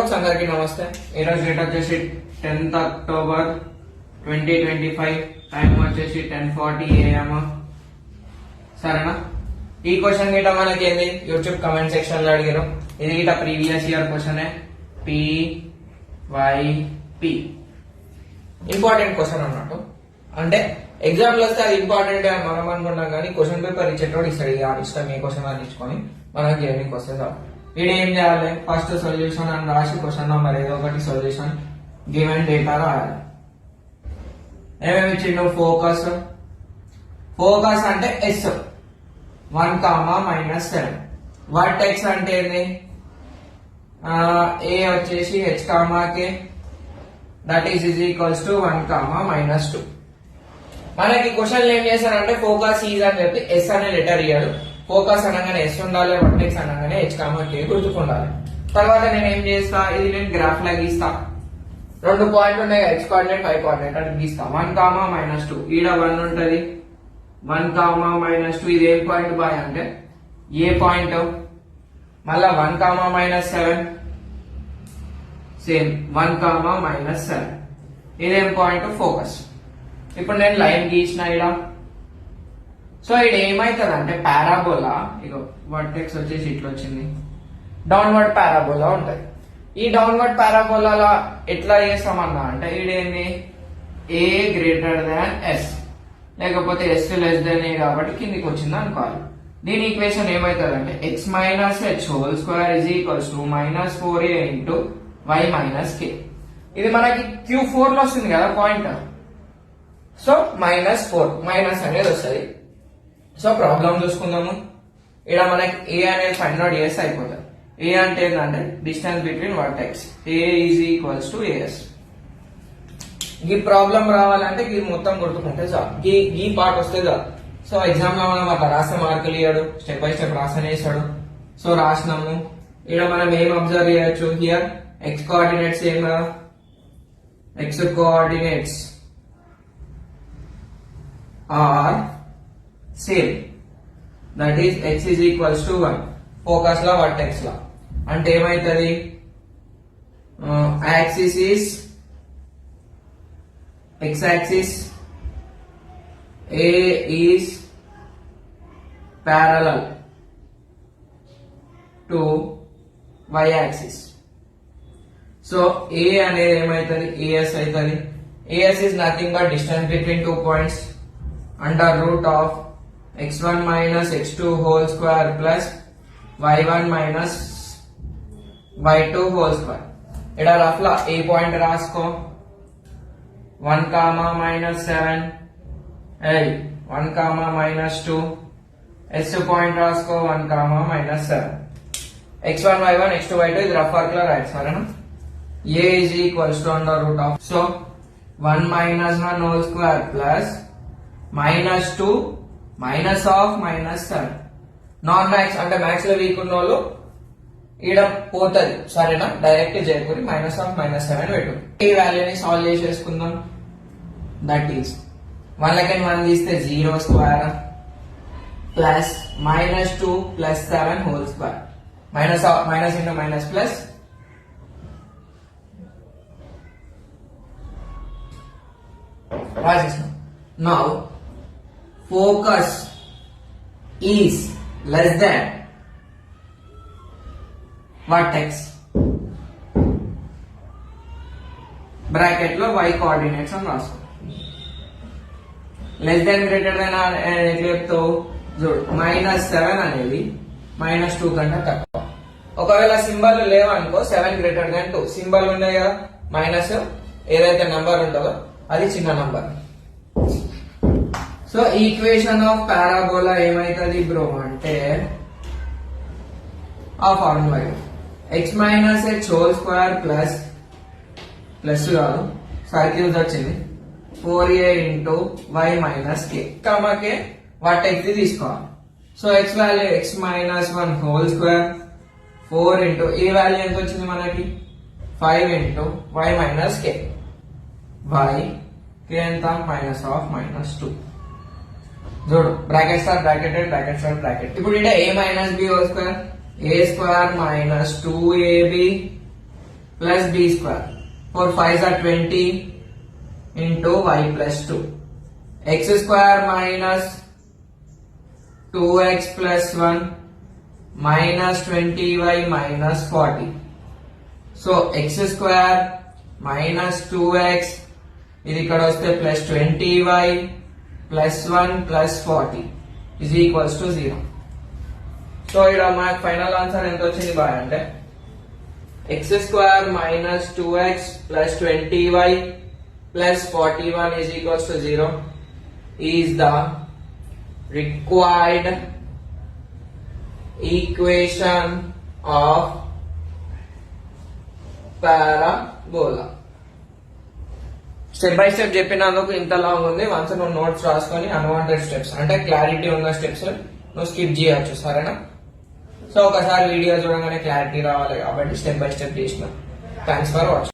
Folks అందరికి నమస్తే. ఈరోజు డేట్ వచ్చేసి 10th అక్టోబర్ 2025. టైం వచ్చేసి 10:40 AM. సరేనా? ఈ క్వశ్చన్ గిట మనకి ఏంది యూట్యూబ్ కమెంట్ సెక్షన్ లో అడిగారు. ఇది గిట previous year question PYP. Important question అన్నట్టు. అంటే ఎగ్జామ్ లో వస్తే అది ఇంపార్టెంట్ అని మనం అనుకుంటాం, కానీ క్వశ్చన్ పేపర్ ఇచ్చేటోడు ఇస్తాడు. ఇక ఇష్టం ఏ క్వశ్చన్ అని ఇచ్చుకొని మనకి చేయడానికి వస్తే చాలు. వీడు ఏం చేయాలి, ఫస్ట్ సొల్యూషన్ అని రాసి క్వశ్చన్ నెంబర్ ఏదో ఒకటి సొల్యూషన్ గివెన్ డేటా రాయాలి. ఏమేమి ఇచ్చిండు? ఫోకస్ అంటే S 1, వర్టెక్స్ అంటే ఏంది? A వచ్చేసి H, K, that is equals to 1, -2. మనకి క్వశ్చన్ ఏం చేశారంటే ఫోకస్ ఈజ్ అని చెప్పి S అనే లెటర్ ఇయ్యాడు. ఫోకస్ అనగానే S ఉండాలి, వర్టెక్స్ అనగానే H, K గుర్తుకుండాలి. తర్వాత నేను ఏం చేస్తా, ఇది నేను గ్రాఫ్ లా గీస్తా. 2 పాయింట్లు ఉన్నాయి, X కోఆర్డినేట్, Y కోఆర్డినేట్ అని గీస్తా. 1, -2 ఈడ 1 ఉంటది. 1, -2 ఇది ఏం పాయింట్ బాయ్ అంటే ఏ పాయింట్. మళ్ళా 1, -7 సేమ్ 1, -7 ఇదేం పాయింట్? ఫోకస్. ఇప్పుడు నేను లైన్ గీసిన ఇడ. సో ఇది ఏమైతుంది అంటే పారాబోలా, ఇగో వర్టెక్స్ వచ్చేసి ఇట్లా వచ్చింది, డౌన్వర్డ్ పారాబోలా ఉంటది. ఈ డౌన్వర్డ్ పారాబోలా ఎట్లా చేస్తామన్నా అంటే ఇదేంది A గ్రేటర్ దాన్ S, లేకపోతే S లెస్ దాన్ A కాబట్టి కిందికి వచ్చింది అనుకోవాలి. దీని ఈక్వేషన్ ఏమైతుంది అంటే x - h whole square is equals to -4a into y - k. ఇది మనకి Q4 లో వస్తుంది కదా పాయింట్. సో -4 మైనస్ అనేది వస్తుంది. సో ప్రాబ్లం చూసుకుందాము. ఇక్కడ మనకి A అనేది ఫైండ్ అవుట్ చేస్తే అయిపోతుంది. A అంటే ఏంటంటే distance between vertex. A is equals to AS. ఈ ప్రాబ్లం రావాలంటే ఇది మొత్తం గుర్తుకుంటే చాలు, ఈ పార్ట్ వస్తే చాలు. సో ఎగ్జామ్ లో మనం అట్లా రాస్తే మార్కులు ఇయ్యాడు, స్టెప్ బై స్టెప్ రాసనేసాడు. సో రాసినాము. ఇక్కడ మనం ఏం అబ్జర్వ్ చేయొచ్చు, హియర్ X కోఆర్డినేట్స్ ఏం కదా, X coordinates are same, that is X is equals to 1. Focus లా వర్టెక్స్ లా అంటే ఏమైతుంది, axis is X axis, A is parallel to Y axis. So A అనేది ఏమైతుంది, AS అవుతుంది. AS is nothing but distance between 2 points under root of x1 minus x2 whole square plus y1 minus y2 whole square. ఇక్కడ rough లా ఏ point రాసుకో, 1, -7 L 1, -2 S point రాసుకో 1, -7 x1 y1 x2 y2 ఇది rough work లో రాయచ్చు. సరేనా? A is equals to under root of, so 1 - 1 whole square plus -2 minus of -7. Non maths అంటే maths లో week ఉన్న వాళ్ళు ఈడ పోతుంది. సరేనా? డైరెక్ట్ చేయకూరి -7 పెట్టు. ఈ వాల్యూని సాల్వ్ చేసేసుకుందాం. దట్ ఈస్ 1 1 తీస్తే 0 square plus -2 plus 7 whole square, minus into minus plus రాసేసాం. Now focus is less than vertex, bracket లో y కోఆర్డినేట్స్ అని రాసుకో. లెస్ దాన్ గ్రేటర్ దాన్ ఎట్లా చెప్తావు చూడు, -7 అనేది -2 కంటే తక్కువ. ఒకవేళ సింబల్ లేవనుకో 7 గ్రేటర్ దాన్ 2 సింబల్ ఉండే కదా, మైనస్ ఏదైతే నంబర్ ఉంటుందో అది చిన్న number. So equation of parabola ఏమైతుంది బ్రో అంటే ఆ formula x - h whole square plus కాదు సర్కిల్స్ వచ్చింది 4a into y - k. k vertex తీసుకోవాలి. So x value x - 1 whole square 4 into a value ఎంత వచ్చింది మనకి 5 into y - k. y k ఎంత -2. చూడు bracket star bracketed bracket star bracket. ఇప్పుడు ఇక్కడ a - b whole square a² - 2ab plus b square. 4 5s are 20 into y plus 2. X square minus 2x plus 1 minus 20y minus 40. So x square minus 2x ఇది ఇక్కడ వస్తే plus 20y plus 1 plus 40 is equals to 0. So ఇక్కడ మనకు final answer ఎంత వచ్చింది bye అంటే x square minus 2x plus 20y plus 41 is equals to 0 is the required equation of parabola. Step by step చెప్పినందుకు ఇంత లాంగ్ ఉంది. Once నువ్వు notes రాసుకొని అన్వాంటెడ్ స్టెప్స్ అంటే క్లారిటీ ఉన్న స్టెప్స్ నువ్వు స్కిప్ చేయొచ్చు, సరేనా? సో ఒకసారి వీడియో చూడగానే క్లారిటీ రావాలి కాబట్టి స్టెప్ బై స్టెప్ చేసిన. Thanks for watching.